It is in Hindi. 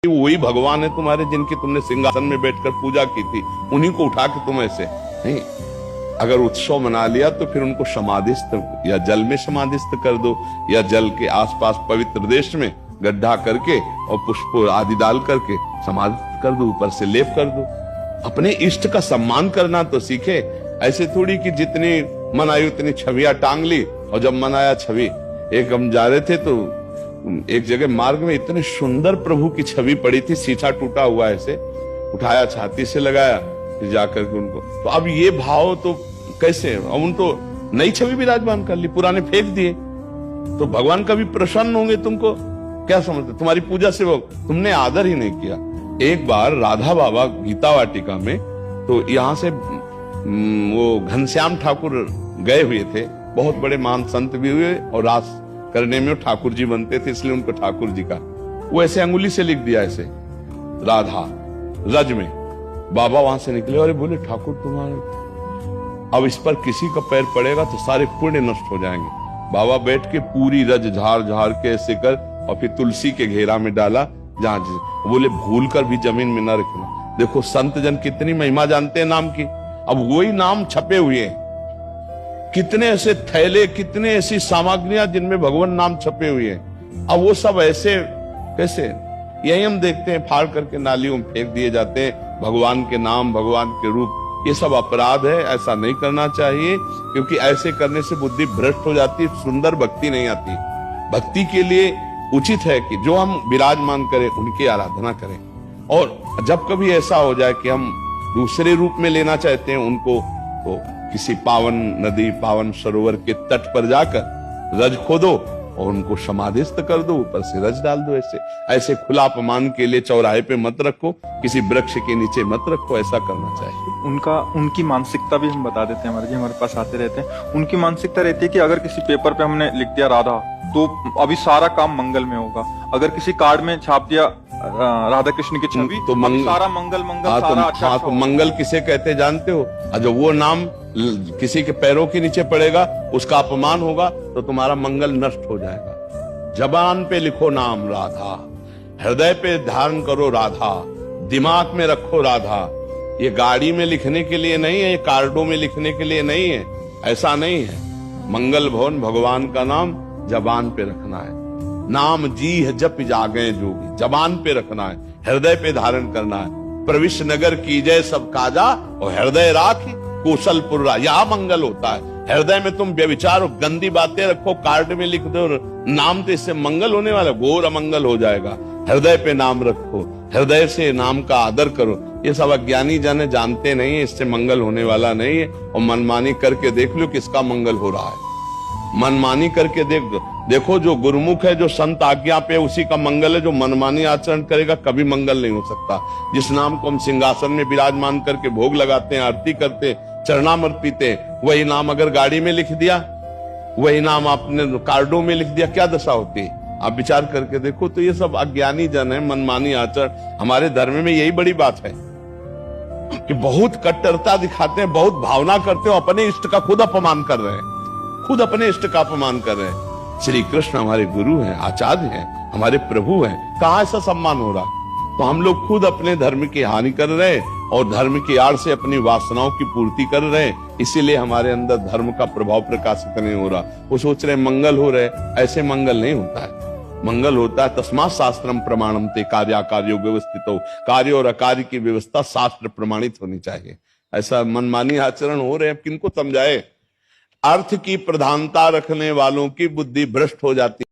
वही भगवान है तुम्हारे जिनकी तुमने सिंहासन में बैठकर पूजा की थी, उन्हीं को उठा के तुम ऐसे नहीं। अगर उत्सव मना लिया तो फिर उनको समाधिस्थ या जल में समाधिस्थ कर दो, या जल के आसपास पवित्र देश में गड्ढा करके और पुष्प आदि डाल करके समाधिस्थ कर दो, ऊपर से लेप कर दो। अपने इष्ट का सम्मान करना तो सीखे। ऐसे थोड़ी कि जितनी मन आई उतनी छवियां टांग ली, और जब मन आया छवि। एक हम जा रहे थे तो एक जगह मार्ग में इतने सुंदर प्रभु की छवि पड़ी थी, शीशा टूटा हुआ ऐसे उठाया, छाती से लगाया, फिर जाकर के उनको। तो अब ये भाव तो कैसे, अब उन तो नई छवि विराजमान कर ली, पुराने फेंक दिए, तो भगवान कभी प्रसन्न होंगे तुमको? क्या समझते, तुम्हारी पूजा से वो तुमने आदर ही नहीं किया। एक बार राधा बाबा गीता वाटिका में, तो यहाँ से वो घनश्याम ठाकुर गए हुए थे, बहुत बड़े महान संत भी हुए, और रास करने में ठाकुर जी बनते थे, इसलिए उनको ठाकुर जी का वो ऐसे अंगुली से लिख दिया ऐसे राधा रज में। बाबा वहां से निकले और बोले ठाकुर तुम्हारे, अब इस पर किसी का पैर पड़ेगा तो सारे पुण्य नष्ट हो जाएंगे। बाबा बैठ के पूरी रज झाड़ झाड़ के ऐसे कर, और फिर तुलसी के घेरा में डाला, जहां बोले भूल कर भी जमीन में न रखना। देखो संत जन कितनी महिमा जानते हैं नाम की। अब वही नाम छपे हुए हैं, कितने ऐसे थैले, कितने ऐसी सामग्रियां जिनमें भगवान नाम छपे हुए हैं। अब वो सब ऐसे कैसे, यही हम देखते हैं फाड़ करके नालियों में फेंक दिए जाते हैं भगवान के नाम, भगवान के रूप। ये सब अपराध है, ऐसा नहीं करना चाहिए, क्योंकि ऐसे करने से बुद्धि भ्रष्ट हो जाती है, सुंदर भक्ति नहीं आती। भक्ति के लिए उचित है कि जो हम विराजमान करें उनकी आराधना करें। और जब कभी ऐसा हो जाए कि हम दूसरे रूप में लेना चाहते हैं उनको, तो किसी पावन नदी, पावन सरोवर के तट पर जाकर रज खोदो और उनको समाधिस्थ कर दो, ऊपर से रज डाल दो। ऐसे खुला अपमान के लिए चौराहे पे मत रखो, किसी वृक्ष के नीचे मत रखो, ऐसा करना चाहिए। उनकी मानसिकता भी हम बता देते हैं, हमारे पास आते रहते हैं। उनकी मानसिकता रहती है कि अगर किसी पेपर पे हमने लिख दिया राधा, तो अभी सारा काम मंगल में होगा। अगर किसी कार्ड में छाप दिया राधा कृष्ण की छवि, तो सारा मंगल सारा अच्छा। तो मंगल किसे कहते जानते हो? जब वो नाम किसी के पैरों के नीचे पड़ेगा, उसका अपमान होगा, तो तुम्हारा मंगल नष्ट हो जाएगा। जबान पे लिखो नाम राधा, हृदय पे ध्यान करो राधा, दिमाग में रखो राधा। ये गाड़ी में लिखने के लिए नहीं है, ये कार्डों में लिखने के लिए नहीं है, ऐसा नहीं है। मंगल भवन भगवान का नाम जबान पे रखना है। नाम जी है जप जागे जोगी, जबान पे रखना है, हृदय पे धारण करना है। प्रविश नगर की जय सब काजा, और हृदय राखी कौशलपुर, यह मंगल होता है। हृदय में तुम व्यभिचार और गंदी बातें रखो, कार्ड में लिख दो नाम, तो इससे मंगल होने वाला, घोर अमंगल हो जाएगा। हृदय पे नाम रखो, हृदय से नाम का आदर करो। ये सब अज्ञानी जन जानते नहीं है, इससे मंगल होने वाला नहीं है। और मनमानी करके देख लो किसका मंगल हो रहा है। मनमानी करके देखो, जो गुरुमुख है, जो संत आज्ञा पे, उसी का मंगल है। जो मनमानी आचरण करेगा कभी मंगल नहीं हो सकता। जिस नाम को हम सिंहासन में विराजमान करके भोग लगाते हैं, आरती करते हैं, चरणामृत पीते हैं, वही नाम अगर गाड़ी में लिख दिया, वही नाम आपने कार्डों में लिख दिया, क्या दशा होती है? आप विचार करके देखो। तो ये सब अज्ञानी जन है, मनमानी आचरण। हमारे धर्म में यही बड़ी बात है कि बहुत कट्टरता दिखाते हैं, बहुत भावना करते हो, अपने इष्ट का खुद अपमान कर रहे हैं, खुद अपने इष्ट का अपमान कर रहे हैं। श्री कृष्ण हमारे गुरु हैं, आचार्य हैं, हमारे प्रभु हैं, कहां ऐसा सम्मान हो रहा? तो हम लोग खुद अपने धर्म की हानि कर रहे हैं, और धर्म की आड़ से अपनी वासनाओं की पूर्ति कर रहे हैं। इसीलिए हमारे अंदर धर्म का प्रभाव प्रकाशित नहीं हो रहा। वो सोच रहे मंगल हो रहे, ऐसे मंगल नहीं होता है। मंगल होता है तस्मात् शास्त्रम प्रमाणमते कार्याकार्यो व्यवस्थितो, कार्य और अकार्य की व्यवस्था शास्त्र प्रमाणित होनी चाहिए। ऐसा मनमानी आचरण हो रहे हैं, किनको समझाए? अर्थ की प्रधानता रखने वालों की बुद्धि भ्रष्ट हो जाती है।